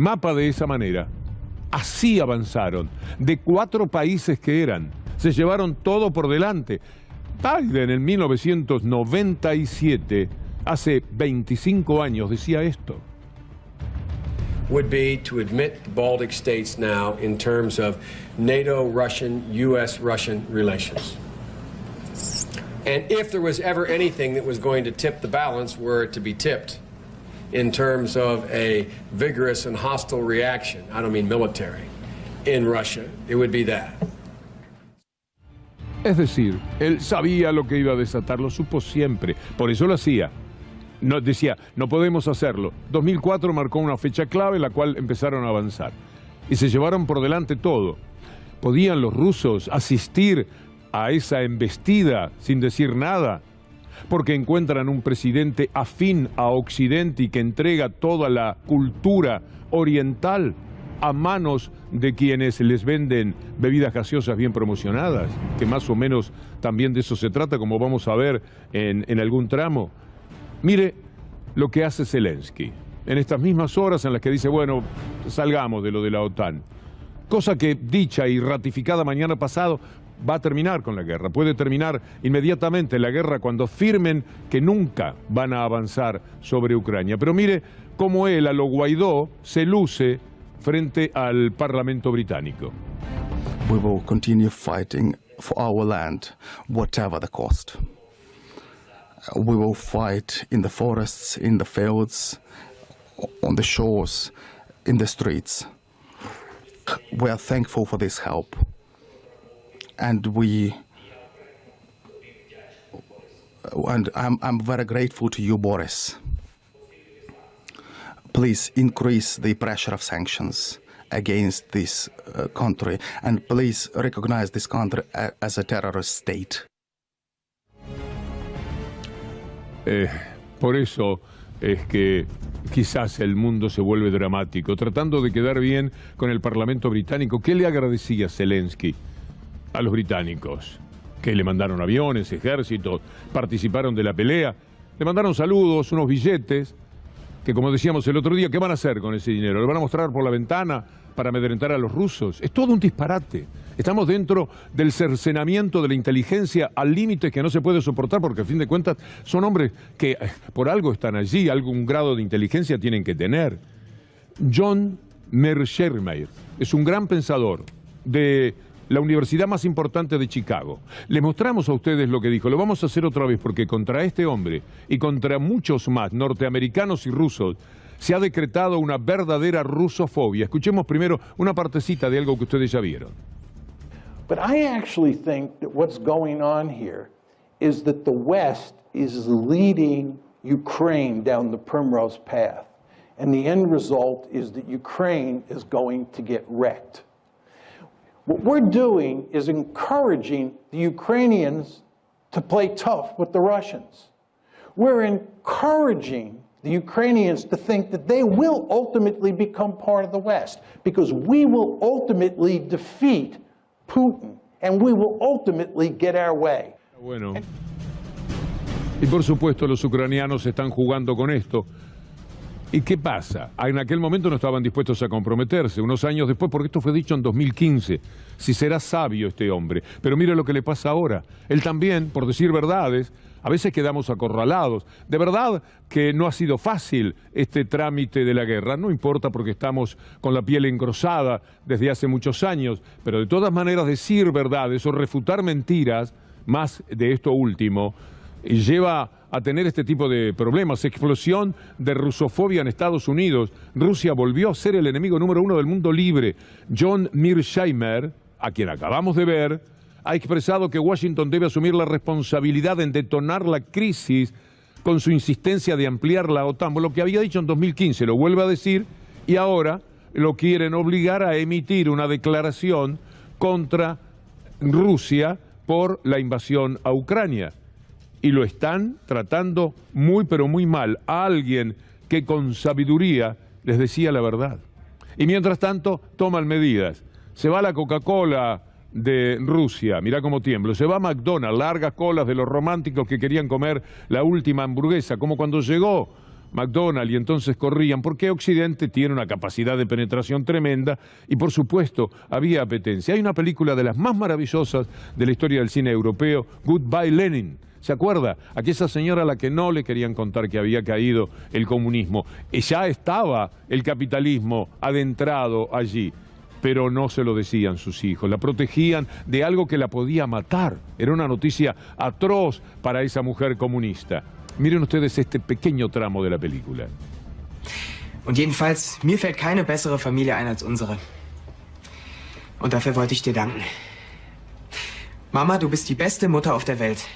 mapa de esa manera. Así avanzaron. De 4 países que eran, se llevaron todo por delante. Biden en 1997, hace 25 años, decía esto. Would be to admit the Baltic states now in terms of NATO-Russian, U.S.-Russian relations. And if there was ever anything that was going to tip the balance, were it to be tipped in terms of a vigorous and hostile reaction, I don't mean military, in Russia, it would be that. Es decir, él sabía lo que iba a desatar, lo supo siempre, por eso lo hacía. No, decía, no podemos hacerlo. 2004 marcó una fecha clave en la cual empezaron a avanzar. Y se llevaron por delante todo. ¿Podían los rusos asistir a esa embestida sin decir nada? Porque encuentran un presidente afín a Occidente y que entrega toda la cultura oriental a manos de quienes les venden bebidas gaseosas bien promocionadas, que más o menos también de eso se trata, como vamos a ver en algún tramo. Mire lo que hace Zelensky en estas mismas horas en las que dice, bueno, salgamos de lo de la OTAN. Cosa que, dicha y ratificada mañana pasado, va a terminar con la guerra. Puede terminar inmediatamente la guerra cuando firmen que nunca van a avanzar sobre Ucrania. Pero mire cómo él, a lo Guaidó, se luce frente al Parlamento británico. We will continue fighting for our land, whatever the cost. We will fight in the forests, in the fields, on the shores, in the streets. We are thankful for this help. And we and I'm very grateful to you, Boris. Please increase the pressure of sanctions against this country, and please recognize this country as a terrorist state. Por eso es que quizás el mundo se vuelve dramático, tratando de quedar bien con el Parlamento británico. ¿Qué le agradecía Zelensky a los británicos? Que le mandaron aviones, ejércitos, participaron de la pelea, le mandaron saludos, unos billetes, que como decíamos el otro día, ¿qué van a hacer con ese dinero? ¿Lo van a mostrar por la ventana para amedrentar a los rusos? Es todo un disparate. Estamos dentro del cercenamiento de la inteligencia al límite que no se puede soportar, porque a fin de cuentas son hombres que por algo están allí, algún grado de inteligencia tienen que tener. John Mearsheimer es un gran pensador de la universidad más importante de Chicago. Les mostramos a ustedes lo que dijo. Lo vamos a hacer otra vez porque contra este hombre y contra muchos más norteamericanos y rusos se ha decretado una verdadera rusofobia. Escuchemos primero una partecita de algo que ustedes ya vieron. But I actually think that what's going on here is that the West is leading Ukraine down the primrose path. And the end result is that Ukraine is going to get wrecked. What we're doing is encouraging the Ukrainians to play tough with the Russians. We're encouraging the Ukrainians to think that they will ultimately become part of the West, because we will ultimately defeat Putin and we will ultimately get our way. Bueno, y por supuesto los ucranianos están jugando con esto. ¿Y qué pasa? En aquel momento no estaban dispuestos a comprometerse, unos años después, porque esto fue dicho en 2015, si será sabio este hombre. Pero mire lo que le pasa ahora. Él también, por decir verdades, a veces quedamos acorralados. De verdad que no ha sido fácil este trámite de la guerra, no importa porque estamos con la piel engrosada desde hace muchos años, pero de todas maneras decir verdades o refutar mentiras, más de esto último, lleva a tener este tipo de problemas. Explosión de rusofobia en Estados Unidos. Rusia volvió a ser el enemigo número uno del mundo libre. John Mearsheimer, a quien acabamos de ver, ha expresado que Washington debe asumir la responsabilidad en detonar la crisis con su insistencia de ampliar la OTAN. Lo que había dicho en 2015 lo vuelve a decir y ahora lo quieren obligar a emitir una declaración contra Rusia por la invasión a Ucrania. Y lo están tratando muy pero muy mal a alguien que con sabiduría les decía la verdad. Y mientras tanto toman medidas. Se va la Coca-Cola de Rusia, mirá cómo tiemblo. Se va McDonald's, largas colas de los románticos que querían comer la última hamburguesa, como cuando llegó McDonald's y entonces corrían, porque Occidente tiene una capacidad de penetración tremenda y por supuesto había apetencia. Hay una película de las más maravillosas de la historia del cine europeo, Goodbye Lenin. ¿Se acuerda? Aquella señora a la que no le querían contar que había caído el comunismo. Ya estaba el capitalismo adentrado allí, pero no se lo decían sus hijos. La protegían de algo que la podía matar. Era una noticia atroz para esa mujer comunista. Miren ustedes este pequeño tramo de la película. Und jedenfalls, mir fällt keine bessere Familie ein als unsere. Und dafür wollte ich dir danken. Mama, du bist die beste Mutter auf der Welt.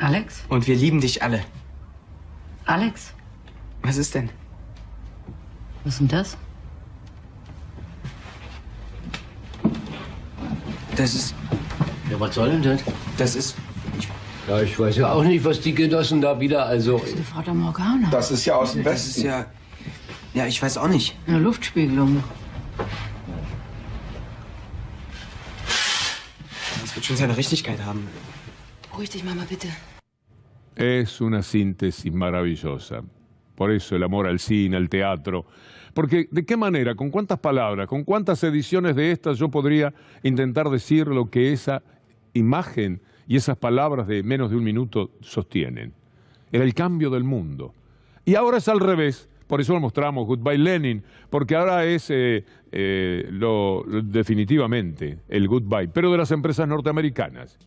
Alex? Und wir lieben dich alle. Alex? Was ist denn? Was ist denn das? Das ist... Ja, was soll denn das? Das ist... Ja, ich weiß ja auch nicht, was die Genossen da wieder, also... Das ist die Fata Morgana. Das ist ja aus dem Westen. Das ist ja... Ja, ich weiß auch nicht. Eine Luftspiegelung. Das wird schon seine Richtigkeit haben. Beruhig dich, Mama, bitte. Es una síntesis maravillosa. Por eso el amor al cine, al teatro. Porque ¿de qué manera, con cuántas palabras, con cuántas ediciones de estas yo podría intentar decir lo que esa imagen y esas palabras de menos de un minuto sostienen? Era el cambio del mundo. Y ahora es al revés. Por eso lo mostramos, Goodbye Lenin, porque ahora es definitivamente el goodbye, pero de las empresas norteamericanas.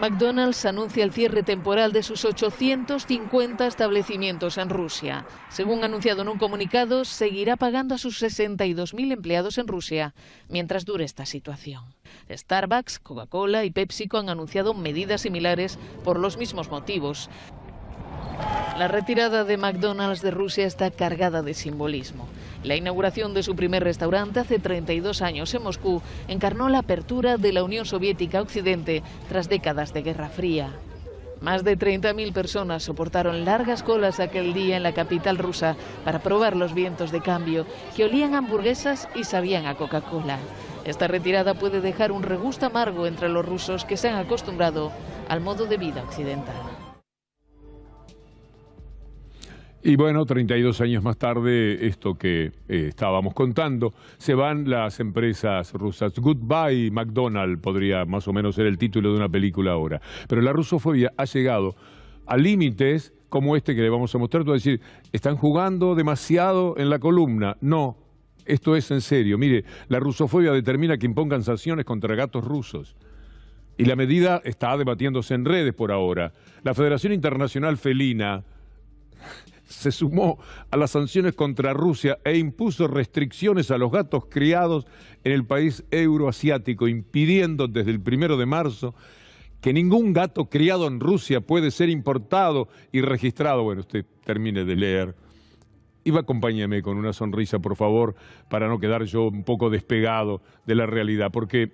McDonald's anuncia el cierre temporal de sus 850 establecimientos en Rusia. Según anunciado en un comunicado, seguirá pagando a sus 62.000 empleados en Rusia mientras dure esta situación. Starbucks, Coca-Cola y PepsiCo han anunciado medidas similares por los mismos motivos. La retirada de McDonald's de Rusia está cargada de simbolismo. La inauguración de su primer restaurante hace 32 años en Moscú encarnó la apertura de la Unión Soviética a Occidente tras décadas de Guerra Fría. Más de 30.000 personas soportaron largas colas aquel día en la capital rusa para probar los vientos de cambio que olían a hamburguesas y sabían a Coca-Cola. Esta retirada puede dejar un regusto amargo entre los rusos que se han acostumbrado al modo de vida occidental. Y bueno, 32 años más tarde, esto que estábamos contando, se van las empresas rusas. Goodbye McDonald's podría más o menos ser el título de una película ahora. Pero la rusofobia ha llegado a límites como este que le vamos a mostrar. Tú vas a decir, ¿están jugando demasiado en la columna? No, esto es en serio. Mire, la rusofobia determina que impongan sanciones contra gatos rusos. Y la medida está debatiéndose en redes por ahora. La Federación Internacional Felina se sumó a las sanciones contra Rusia e impuso restricciones a los gatos criados en el país euroasiático, impidiendo desde el 1 de marzo que ningún gato criado en Rusia puede ser importado y registrado. Bueno, usted termine de leer. Y acompáñeme con una sonrisa, por favor, para no quedar yo un poco despegado de la realidad, porque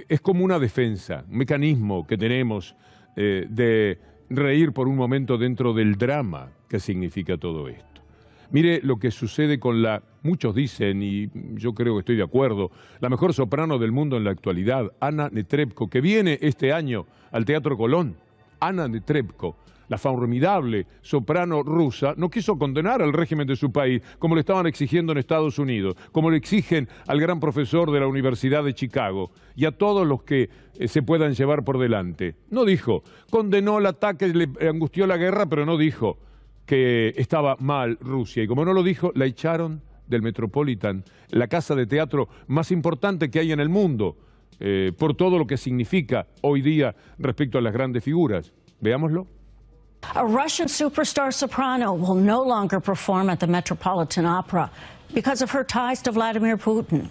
es como una defensa, un mecanismo que tenemos de reír por un momento dentro del drama que significa todo esto. Mire lo que sucede con muchos dicen, y yo creo que estoy de acuerdo, la mejor soprano del mundo en la actualidad, Anna Netrebko, que viene este año al Teatro Colón. Anna Netrebko, la formidable soprano rusa, no quiso condenar al régimen de su país como le estaban exigiendo en Estados Unidos, como le exigen al gran profesor de la Universidad de Chicago y a todos los que se puedan llevar por delante. No dijo, condenó el ataque, le angustió la guerra, pero no dijo que estaba mal Rusia. Y como no lo dijo, la echaron del Metropolitan, la casa de teatro más importante que hay en el mundo, por todo lo que significa hoy día respecto a las grandes figuras. Veámoslo. A Russian superstar soprano will no longer perform at the Metropolitan Opera because of her ties to Vladimir Putin.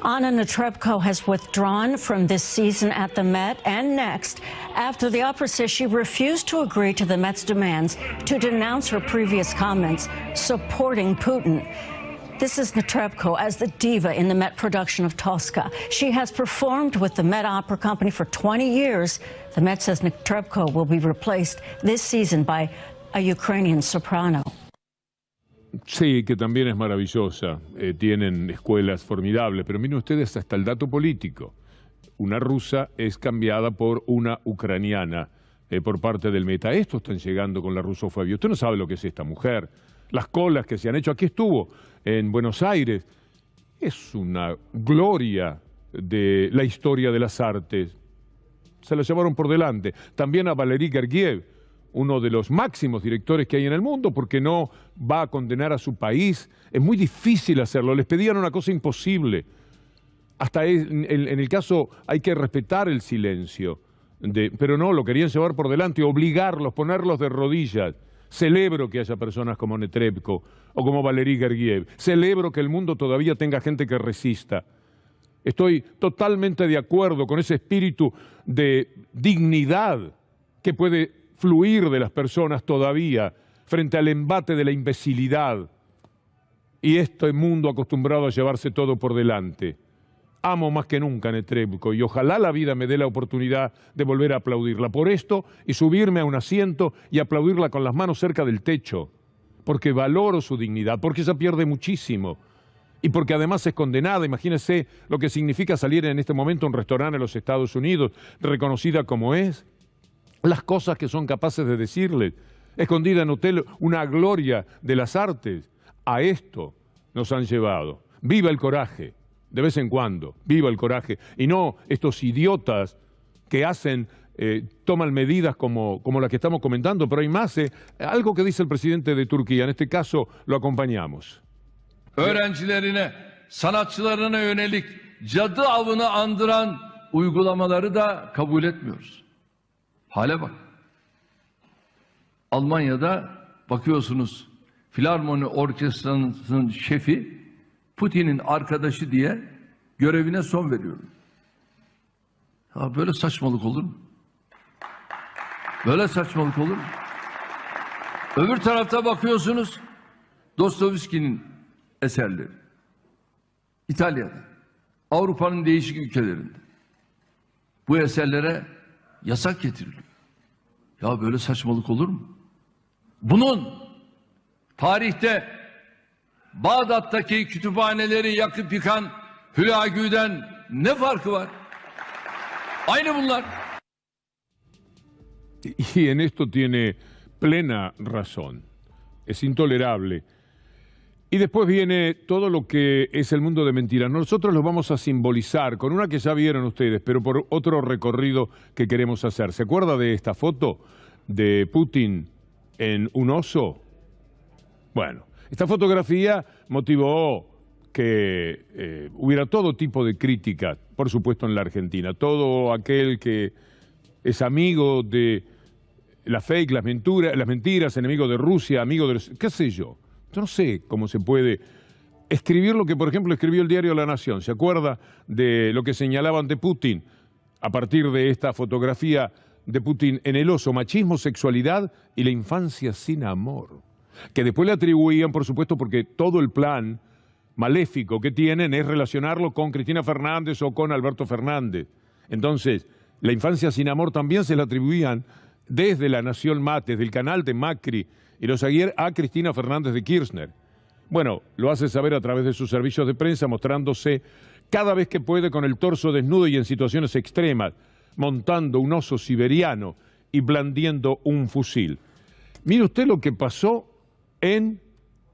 Anna Netrebko has withdrawn from this season at the Met and next after the opera says she refused to agree to the Met's demands to denounce her previous comments supporting Putin. This is Netrebko as the diva in the Met production of Tosca. She has performed with the Met Opera Company for 20 years. The Met says Netrebko will be replaced this season by a Ukrainian soprano. Sí, que también es maravillosa. Tienen escuelas formidables, pero miren ustedes hasta el dato político. Una rusa es cambiada por una ucraniana por parte del Met. A esto están llegando con la rusofobia. Usted no sabe lo que es esta mujer. Las colas que se han hecho. Aquí estuvo en Buenos Aires. Es una gloria de la historia de las artes. Se la llevaron por delante. También a Valery Gergiev, uno de los máximos directores que hay en el mundo, porque no va a condenar a su país. Es muy difícil hacerlo. Les pedían una cosa imposible. Hasta en el caso hay que respetar el silencio. Pero no, lo querían llevar por delante, obligarlos, ponerlos de rodillas. Celebro que haya personas como Netrebko o como Valery Gergiev. Celebro que el mundo todavía tenga gente que resista. Estoy totalmente de acuerdo con ese espíritu de dignidad que puede fluir de las personas todavía frente al embate de la imbecilidad y este mundo acostumbrado a llevarse todo por delante. Amo más que nunca a Netrebko y ojalá la vida me dé la oportunidad de volver a aplaudirla por esto y subirme a un asiento y aplaudirla con las manos cerca del techo, porque valoro su dignidad, porque ella pierde muchísimo y porque además es condenada. Imagínense lo que significa salir en este momento a un restaurante en los Estados Unidos, reconocida como es, las cosas que son capaces de decirle, escondida en hotel, una gloria de las artes. A esto nos han llevado. ¡Viva el coraje! De vez en cuando, viva el coraje, y no estos idiotas que toman medidas como la que estamos comentando, pero hay más, algo que dice el presidente de Turquía, en este caso lo acompañamos. Öğrencilerine sanatçılarına yönelik cadı avını andıran uygulamaları da kabul etmiyoruz. Hale bak. Almanya'da bakıyorsunuz Filarmoni Orkestrası'nın şefi Putin'in arkadaşı diye görevine son veriyor. Ya böyle saçmalık olur mu? Böyle saçmalık olur mu? Öbür tarafta bakıyorsunuz Dostoyevski'nin eserleri. İtalya'da, Avrupa'nın değişik ülkelerinde. Bu eserlere yasak getiriliyor. Ya böyle saçmalık olur mu? Bunun tarihte Bağdat'taki kütüphaneleri yakıp yıkan Hülagü'den ne farkı var? Aynı bunlar. Y en esto tiene plena razón. Es intolerable. Y después viene todo lo que es el mundo de mentiras. Nosotros los vamos a simbolizar con una que ya vieron ustedes, pero por otro recorrido que queremos hacer. ¿Se acuerda de esta foto de Putin en un oso? Bueno, esta fotografía motivó que hubiera todo tipo de crítica, por supuesto en la Argentina. Todo aquel que es amigo de la fake, las mentiras, enemigo de Rusia, amigo de... ¿Qué sé yo? Yo no sé cómo se puede escribir lo que, por ejemplo, escribió el diario La Nación. ¿Se acuerda de lo que señalaban de Putin a partir de esta fotografía de Putin en el oso? Machismo, sexualidad y la infancia sin amor. Que después le atribuían, por supuesto, porque todo el plan maléfico que tienen es relacionarlo con Cristina Fernández o con Alberto Fernández. Entonces, la infancia sin amor también se la atribuían desde La Nación Mate, desde el canal de Macri y los Aguirre a Cristina Fernández de Kirchner. Bueno, lo hace saber a través de sus servicios de prensa, mostrándose cada vez que puede con el torso desnudo y en situaciones extremas, montando un oso siberiano y blandiendo un fusil. Mire usted lo que pasó en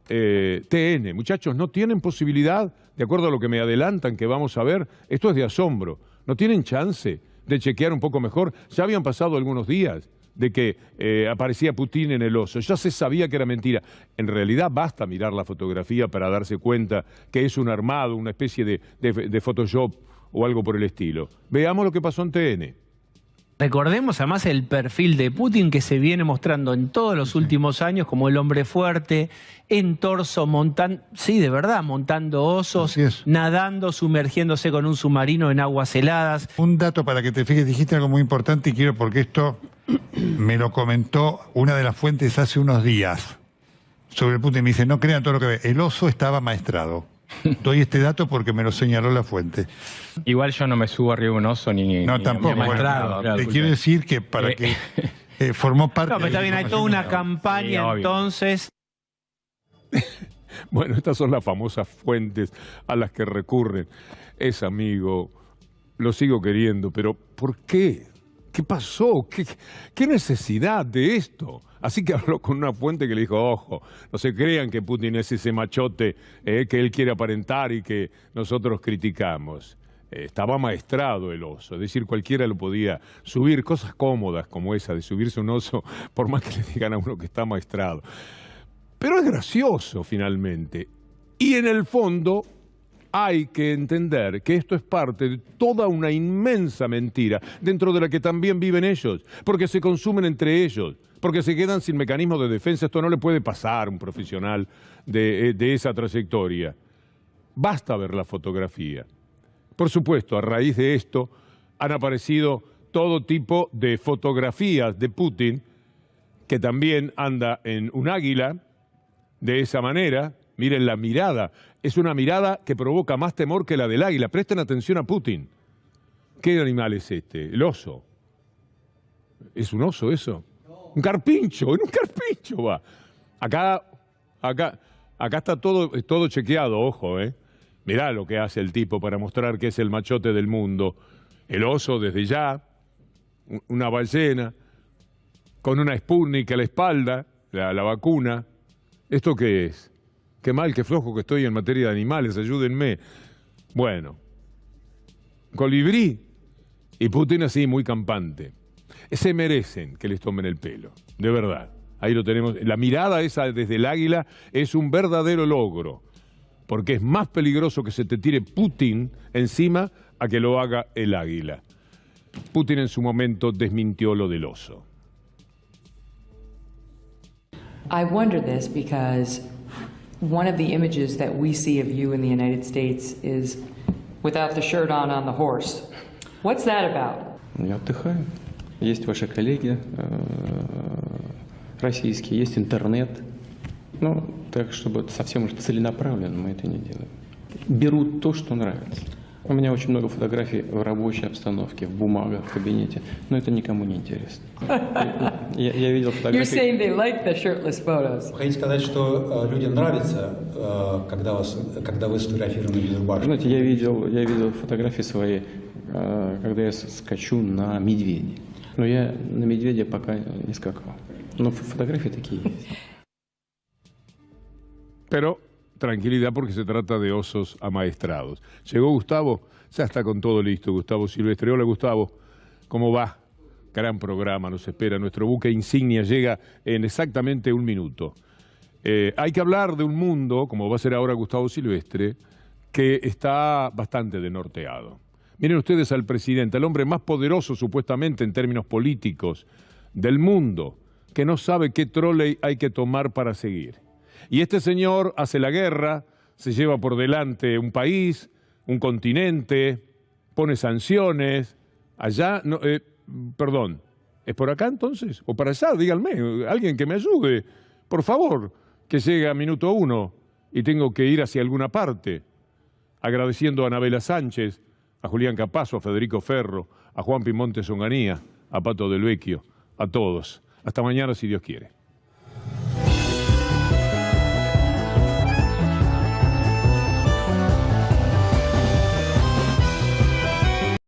TN. Muchachos, no tienen posibilidad, de acuerdo a lo que me adelantan que vamos a ver, esto es de asombro, no tienen chance de chequear un poco mejor. Ya habían pasado algunos días de que aparecía Putin en el oso. Ya se sabía que era mentira. En realidad basta mirar la fotografía para darse cuenta que es un armado, una especie de Photoshop o algo por el estilo. Veamos lo que pasó en TN. Recordemos además el perfil de Putin que se viene mostrando en todos los últimos años como el hombre fuerte, en torso, sí, de verdad, montando osos, nadando, sumergiéndose con un submarino en aguas heladas. Un dato para que te fijes, dijiste algo muy importante y quiero, porque esto me lo comentó una de las fuentes hace unos días sobre Putin. Me dice, no crean todo lo que ve, el oso estaba maestrado. Doy este dato porque me lo señaló la fuente. Igual yo no me subo arriba de un oso ni... No, tampoco. Bueno, te quiero decir que para que formó parte... No, pero está bien, hay toda una campaña entonces... Bueno, estas son las famosas fuentes a las que recurren. Es amigo, lo sigo queriendo, pero ¿por qué? ¿Qué pasó? ¿Qué necesidad de esto? Así que habló con una fuente que le dijo, ojo, no se crean que Putin es ese machote que él quiere aparentar y que nosotros criticamos. Estaba maestrado el oso, es decir, cualquiera lo podía subir, cosas cómodas como esa de subirse un oso, por más que le digan a uno que está maestrado. Pero es gracioso finalmente. Y en el fondo hay que entender que esto es parte de toda una inmensa mentira, dentro de la que también viven ellos, porque se consumen entre ellos, porque se quedan sin mecanismos de defensa. Esto no le puede pasar a un profesional de esa trayectoria. Basta ver la fotografía. Por supuesto, a raíz de esto han aparecido todo tipo de fotografías de Putin, que también anda en un águila, de esa manera. Miren la mirada, es una mirada que provoca más temor que la del águila. Presten atención a Putin. ¿Qué animal es este? El oso. ¿Es un oso eso? Un carpincho, en un carpincho va. Acá está todo chequeado, ojo, Mirá lo que hace el tipo para mostrar que es el machote del mundo. El oso desde ya, una ballena, con una Sputnik a la espalda, la vacuna. ¿Esto qué es? Qué mal, qué flojo que estoy en materia de animales, ayúdenme. Bueno, colibrí y Putin así, muy campante. Se merecen que les tomen el pelo, de verdad. Ahí lo tenemos. La mirada esa desde el águila es un verdadero logro. porque es más peligroso que se te tire Putin encima a que lo haga el águila. Putin en su momento desmintió lo del oso. I wonder this because one of the images that we see of you in the United States is without the shirt on the horse. What's that about? Я отдыхаю. Есть ваши коллеги российские, есть интернет. Ну, так, чтобы совсем уж целенаправленно мы это не делаем. Берут то, что нравится. У меня очень много фотографий в рабочей обстановке, в бумагах, в кабинете, но это никому не интересно. Я видел фотографии... You're saying they like the shirtless photos. Хотите сказать, что людям нравится, когда вы сфотографированы без рубашки? Знаете, я видел фотографии свои, когда я скачу на медведе. Но я на медведя пока не скакал. Но фотографии такие есть. Pero tranquilidad porque se trata de osos amaestrados. Llegó Gustavo, ya está con todo listo, Gustavo Silvestre. Hola Gustavo, ¿cómo va? Gran programa, nos espera. Nuestro buque insignia llega en exactamente un minuto. Hay que hablar de un mundo, como va a ser ahora Gustavo Silvestre, que está bastante denorteado. Miren ustedes al presidente, el hombre más poderoso supuestamente en términos políticos del mundo, que no sabe qué troley hay que tomar para seguir. Y este señor hace la guerra, se lleva por delante un país, un continente, pone sanciones. Allá, no, perdón, ¿es por acá entonces? ¿O para allá? Díganme, alguien que me ayude, por favor, que llegue a minuto 1 y tengo que ir hacia alguna parte. Agradeciendo a Anabela Sánchez, a Julián Capazo, a Federico Ferro, a Juan Pimonte Songanía, a Pato del Vecchio, a todos. Hasta mañana si Dios quiere.